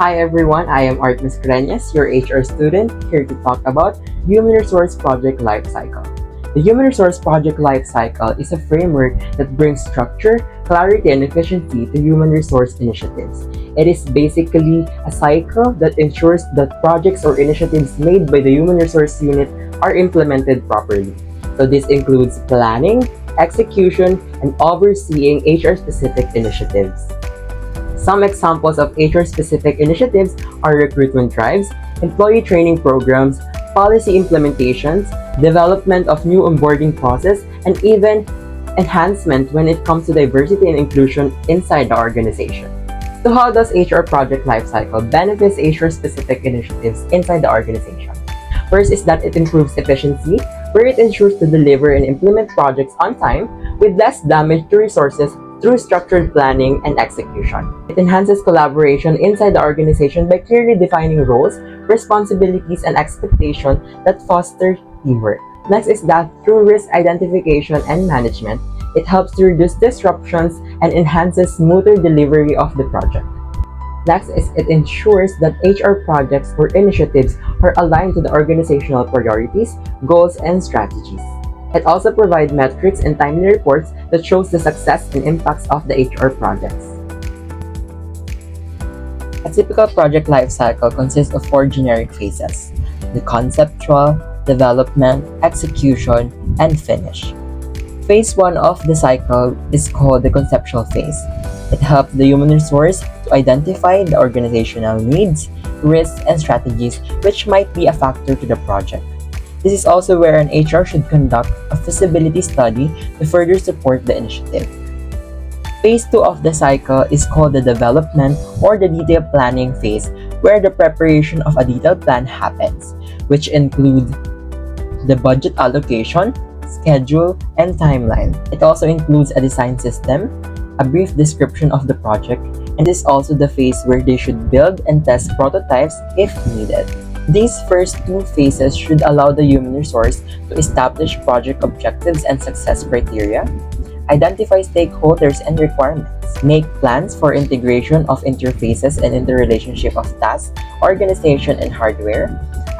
Hi everyone, I am Mascareñas, your HR student, here to talk about Human Resource Project Lifecycle. The Human Resource Project Lifecycle is a framework that brings structure, clarity, and efficiency to human resource initiatives. It is basically a cycle that ensures that projects or initiatives made by the Human Resource Unit are implemented properly. So this includes planning, execution, and overseeing HR-specific initiatives. Some examples of HR-specific initiatives are recruitment drives, employee training programs, policy implementations, development of new onboarding process, and even enhancement when it comes to diversity and inclusion inside the organization. So how does HR project lifecycle benefits HR-specific initiatives inside the organization? First is that it improves efficiency, where it ensures to deliver and implement projects on time with less damage to resources through structured planning and execution. It enhances collaboration inside the organization by clearly defining roles, responsibilities, and expectations that foster teamwork. Next is that through risk identification and management, it helps to reduce disruptions and enhances smoother delivery of the project. Next is it ensures that HR projects or initiatives are aligned to the organizational priorities, goals, and strategies. It also provides metrics and timely reports that shows the success and impacts of the HR projects. A typical project lifecycle consists of 4 generic phases: the conceptual, development, execution, and finish. Phase 1 of the cycle is called the conceptual phase. It helps the human resource to identify the organizational needs, risks, and strategies which might be a factor to the project. This is also where an HR should conduct a feasibility study to further support the initiative. Phase 2 of the cycle is called the development or the detailed planning phase, where the preparation of a detailed plan happens, which include the budget allocation, schedule, and timeline. It also includes a design system, a brief description of the project, and this is also the phase where they should build and test prototypes if needed. These first 2 phases should allow the human resource to establish project objectives and success criteria, identify stakeholders and requirements, make plans for integration of interfaces and interrelationship of tasks, organization, and hardware,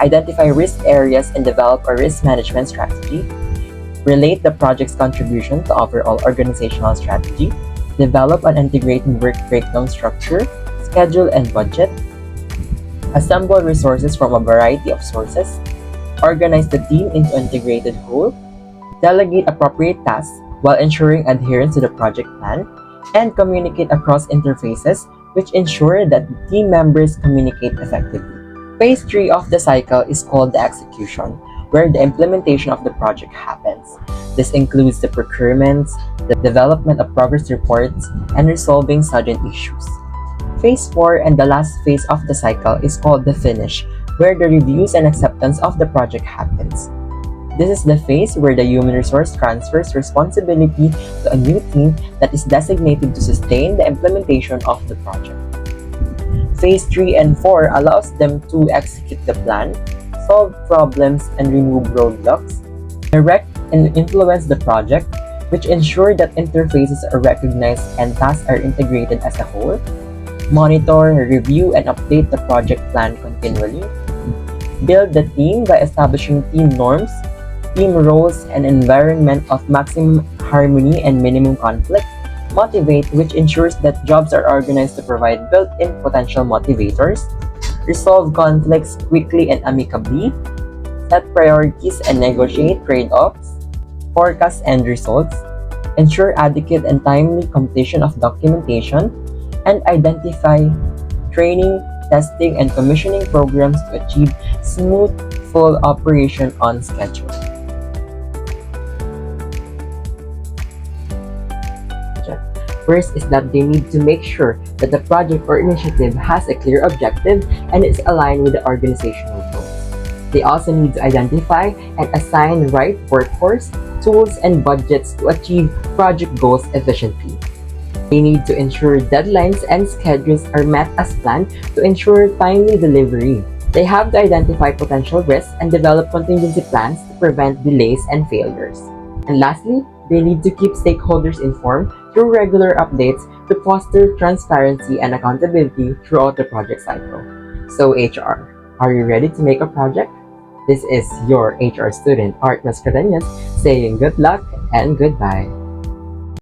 identify risk areas and develop a risk management strategy, relate the project's contribution to overall organizational strategy, develop an integrated work breakdown structure, schedule and budget, assemble resources from a variety of sources, organize the team into integrated whole, delegate appropriate tasks while ensuring adherence to the project plan, and communicate across interfaces which ensure that the team members communicate effectively. Phase 3 of the cycle is called the execution, where the implementation of the project happens. This includes the procurements, the development of progress reports, and resolving sudden issues. Phase 4 and the last phase of the cycle is called the finish, where the reviews and acceptance of the project happens. This is the phase where the human resource transfers responsibility to a new team that is designated to sustain the implementation of the project. Phase 3 and 4 allows them to execute the plan, solve problems, and remove roadblocks, direct and influence the project, which ensure that interfaces are recognized and tasks are integrated as a whole, monitor, review, and update the project plan continually, build the team by establishing team norms, team roles, and environment of maximum harmony and minimum conflict, motivate, which ensures that jobs are organized to provide built-in potential motivators, resolve conflicts quickly and amicably, set priorities and negotiate trade-offs, forecast end results, ensure adequate and timely completion of documentation, and identify training, testing, and commissioning programs to achieve smooth, full operation on schedule. First is that they need to make sure that the project or initiative has a clear objective and is aligned with the organizational goals. They also need to identify and assign the right workforce, tools, and budgets to achieve project goals efficiently. They need to ensure deadlines and schedules are met as planned to ensure timely delivery. They have to identify potential risks and develop contingency plans to prevent delays and failures. And lastly, they need to keep stakeholders informed through regular updates to foster transparency and accountability throughout the project cycle. So HR, are you ready to make a project? This is your HR student, Art Mascareñas, saying good luck and goodbye.